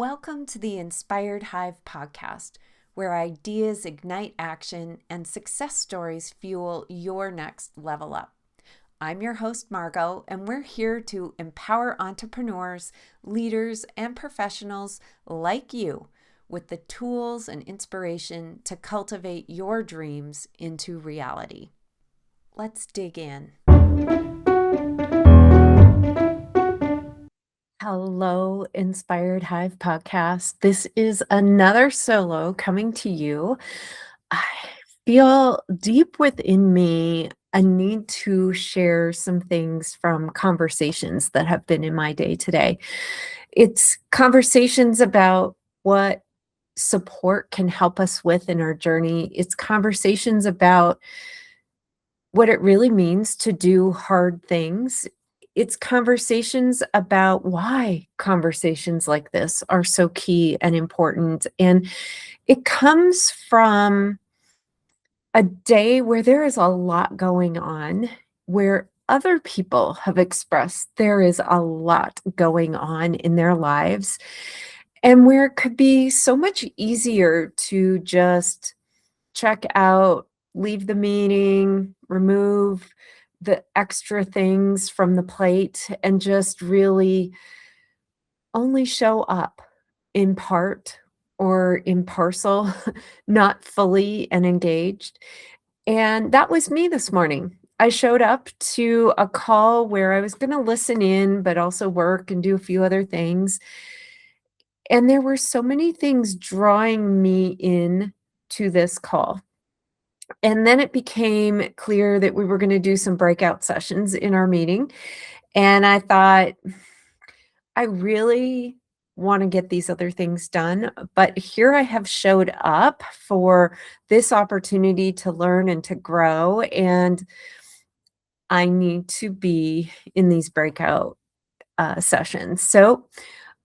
Welcome to the Inspired Hive podcast, where ideas ignite action and success stories fuel your next level up. I'm your host, Margo, and we're here to empower entrepreneurs, leaders, and professionals like you with the tools and inspiration to cultivate your dreams into reality. Let's dig in. Hello, Inspired Hive podcast. This is another solo coming to you. I feel deep within me a need to share some things from conversations that have been in my day today. It's conversations about what support can help us with in our journey. It's conversations about what it really means to do hard things. It's conversations about why conversations like this are so key and important. And it comes from a day where there is a lot going on, where other people have expressed there is a lot going on in their lives, and where it could be so much easier to just check out, leave the meeting, remove the extra things from the plate, and just really only show up in part or in parcel, not fully and engaged. And that was me this morning. I showed up to a call where I was going to listen in, but also work and do a few other things. And there were so many things drawing me in to this call. And then it became clear that we were going to do some breakout sessions in our meeting. And I thought, I really want to get these other things done, but here I have showed up for this opportunity to learn and to grow, and I need to be in these breakout sessions. So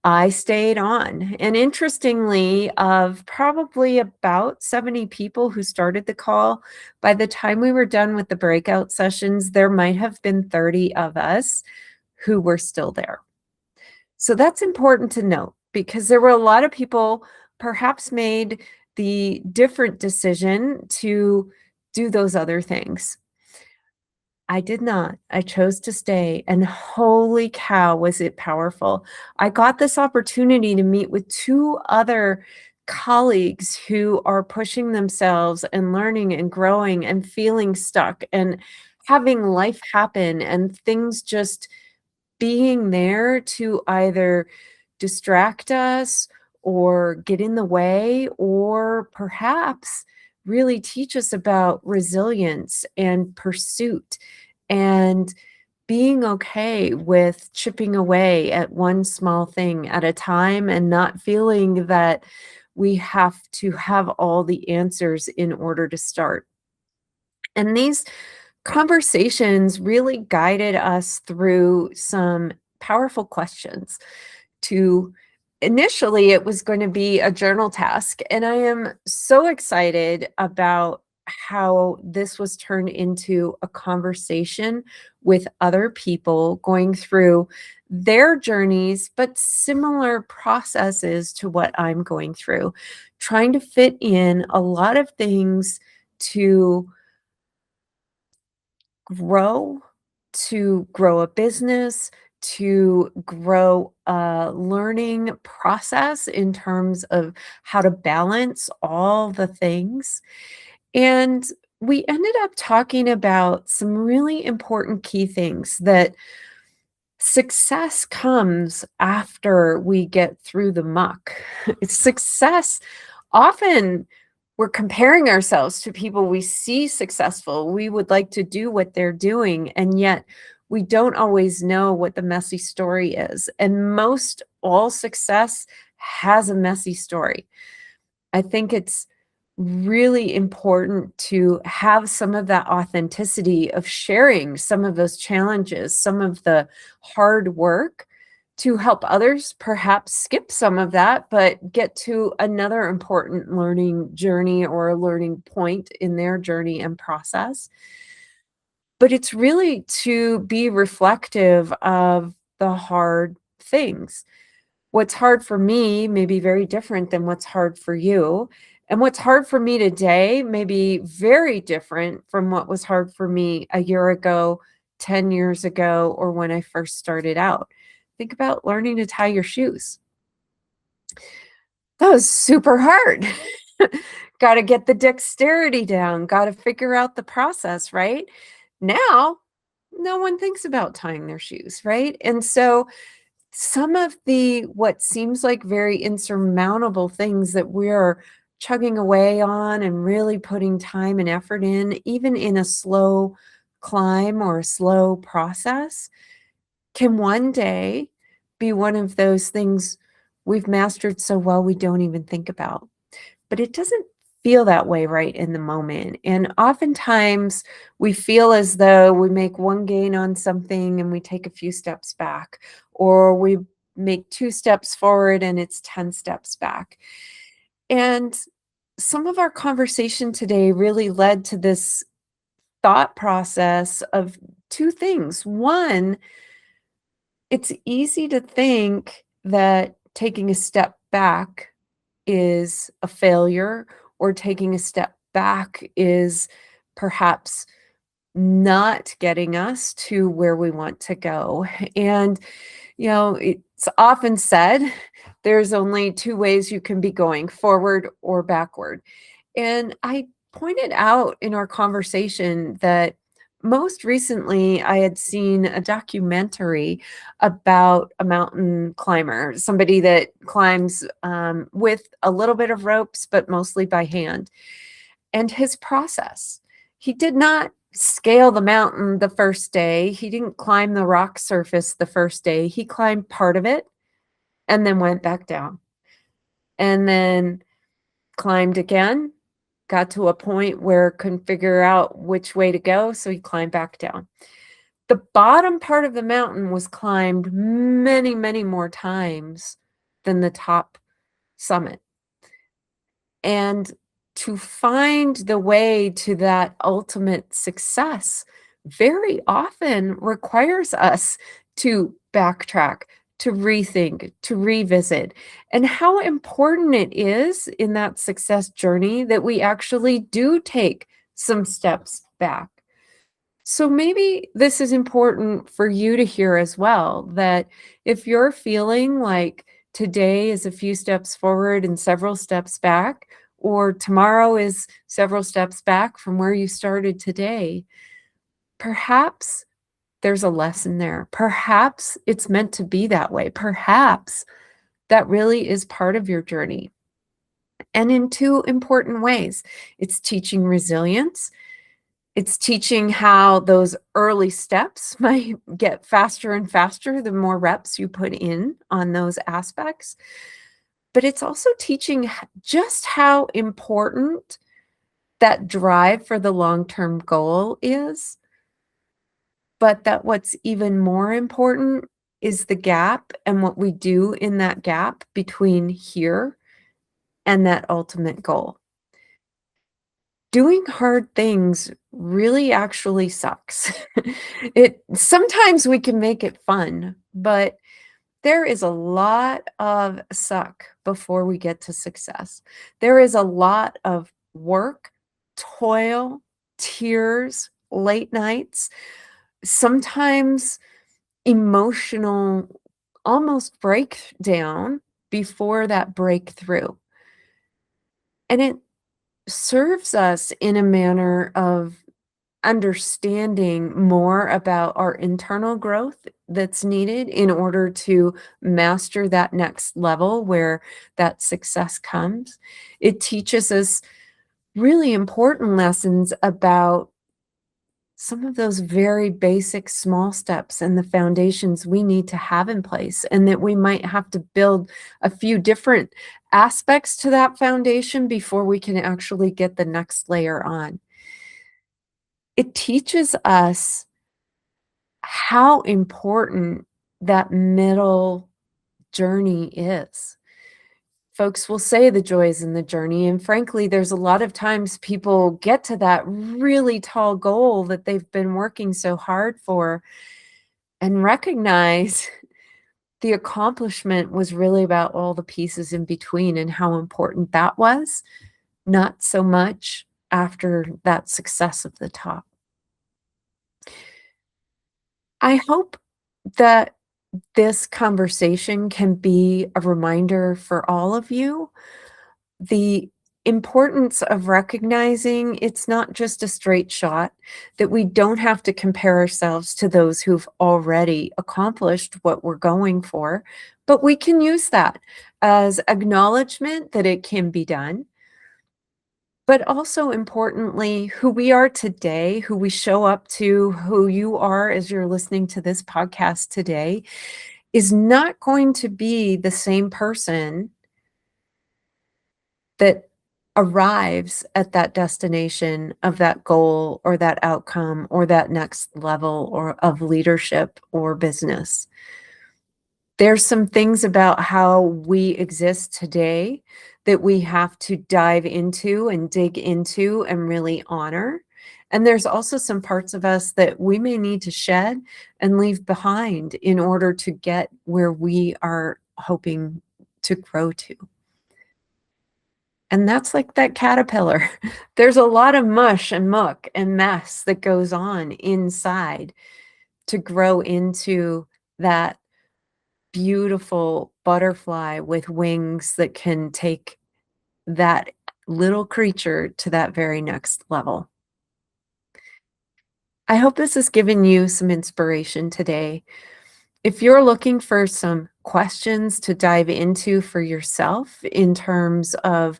I stayed on. And interestingly, of probably about 70 people who started the call, by the time we were done with the breakout sessions, there might have been 30 of us who were still there. So that's important to note because there were a lot of people perhaps made the different decision to do those other things. I did not. I chose to stay, and holy cow, was it powerful. I got this opportunity to meet with two other colleagues who are pushing themselves and learning and growing and feeling stuck and having life happen and things just being there to either distract us or get in the way or perhaps really teach us about resilience and pursuit and being okay with chipping away at one small thing at a time and not feeling that we have to have all the answers in order to start. And these conversations really guided us through some powerful questions. To initially, it was going to be a journal task, and I am so excited about how this was turned into a conversation with other people going through their journeys, but similar processes to what I'm going through, trying to fit in a lot of things to grow, to grow a business, to grow a learning process in terms of how to balance all the things. And we ended up talking about some really important key things that success comes after we get through the muck. It's success often we're comparing ourselves to people we see successful. We would like to do what they're doing, and yet we don't always know what the messy story is. And most all success has a messy story. I think it's really important to have some of that authenticity of sharing some of those challenges, some of the hard work to help others perhaps skip some of that, but get to another important learning journey or a learning point in their journey and process. But it's really to be reflective of the hard things. What's hard for me may be very different than what's hard for you. And what's hard for me today may be very different from what was hard for me a year ago, 10 years ago, or when I first started out. Think about learning to tie your shoes. That was super hard. Got to get the dexterity down, got to figure out the process, right? Now, no one thinks about tying their shoes, right? And so some of the what seems like very insurmountable things that we're chugging away on and really putting time and effort in, even in a slow climb or a slow process, can one day be one of those things we've mastered so well we don't even think about. But it doesn't feel that way right in the moment. And oftentimes we feel as though we make one gain on something and we take a few steps back, or we make 2 steps forward and it's 10 steps back. And some of our conversation today really led to this thought process of 2 things. One, it's easy to think that taking a step back is a failure, or taking a step back is perhaps not getting us to where we want to go. And, it's often said there's only 2 ways you can be going, forward or backward. And I pointed out in our conversation that most recently I had seen a documentary about a mountain climber, somebody that climbs with a little bit of ropes, but mostly by hand. And his process, he did not scale the mountain the first day. He didn't climb the rock surface the first day. He climbed part of it and then went back down and then climbed again, got to a point where couldn't figure out which way to go, so he climbed back down. The bottom part of the mountain was climbed many, many more times than the top summit. And to find the way to that ultimate success very often requires us to backtrack, to rethink, to revisit, and how important it is in that success journey that we actually do take some steps back. So maybe this is important for you to hear as well, that if you're feeling like today is a few steps forward and several steps back, or tomorrow is several steps back from where you started today, perhaps there's a lesson there. Perhaps it's meant to be that way. Perhaps that really is part of your journey. And in 2 important ways, it's teaching resilience. It's teaching how those early steps might get faster and faster the more reps you put in on those aspects. But it's also teaching just how important that drive for the long-term goal is, but that what's even more important is the gap and what we do in that gap between here and that ultimate goal. Doing hard things really actually sucks. It sometimes we can make it fun, but there is a lot of suck before we get to success. There is a lot of work, toil, tears, late nights, sometimes emotional, almost breakdown before that breakthrough. And it serves us in a manner of understanding more about our internal growth that's needed in order to master that next level where that success comes. It teaches us really important lessons about some of those very basic small steps and the foundations we need to have in place, and that we might have to build a few different aspects to that foundation before we can actually get the next layer on. It teaches us how important that middle journey is. Folks will say the joy is in the journey, and frankly, there's a lot of times people get to that really tall goal that they've been working so hard for and recognize the accomplishment was really about all the pieces in between and how important that was, not so much after that success of the top. I hope that this conversation can be a reminder for all of you the importance of recognizing it's not just a straight shot, that we don't have to compare ourselves to those who've already accomplished what we're going for, but we can use that as acknowledgement that it can be done. But also importantly, who we are today, who we show up to, who you are as you're listening to this podcast today, is not going to be the same person that arrives at that destination of that goal or that outcome or that next level or of leadership or business. There's some things about how we exist today that we have to dive into and dig into and really honor. And there's also some parts of us that we may need to shed and leave behind in order to get where we are hoping to grow to. And that's like that caterpillar. There's a lot of mush and muck and mess that goes on inside to grow into that beautiful butterfly with wings that can take that little creature to that very next level. I hope this has given you some inspiration today. If you're looking for some questions to dive into for yourself in terms of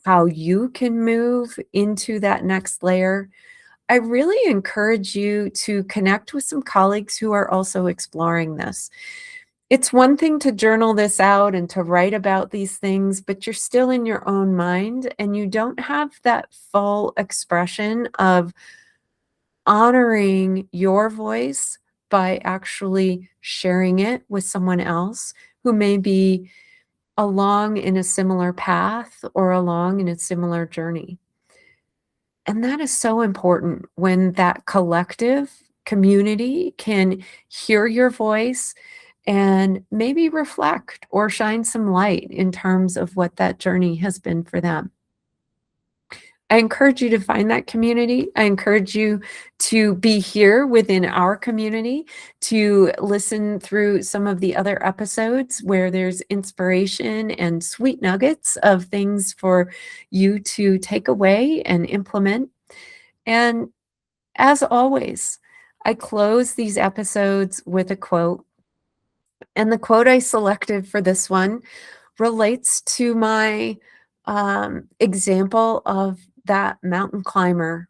how you can move into that next layer, I really encourage you to connect with some colleagues who are also exploring this. It's one thing to journal this out and to write about these things, but you're still in your own mind and you don't have that full expression of honoring your voice by actually sharing it with someone else who may be along in a similar path or along in a similar journey. And that is so important when that collective community can hear your voice and maybe reflect or shine some light in terms of what that journey has been for them. I encourage you to find that community. I encourage you to be here within our community, to listen through some of the other episodes where there's inspiration and sweet nuggets of things for you to take away and implement. And as always, I close these episodes with a quote. And the quote I selected for this one relates to my example of that mountain climber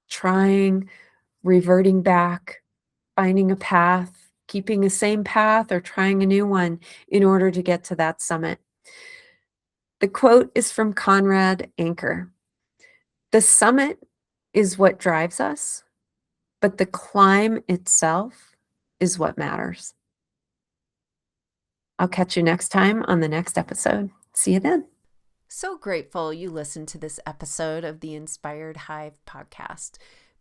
trying, reverting back, finding a path, keeping the same path or trying a new one in order to get to that summit. The quote is from Conrad Anker. The summit is what drives us, but the climb itself is what matters. I'll catch you next time on the next episode. See you then. So grateful you listened to this episode of the Inspired Hive podcast.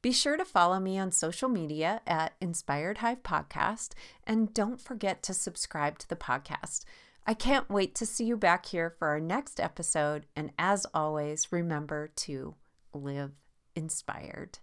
Be sure to follow me on social media at Inspired Hive Podcast, and don't forget to subscribe to the podcast. I can't wait to see you back here for our next episode, and as always, remember to live inspired.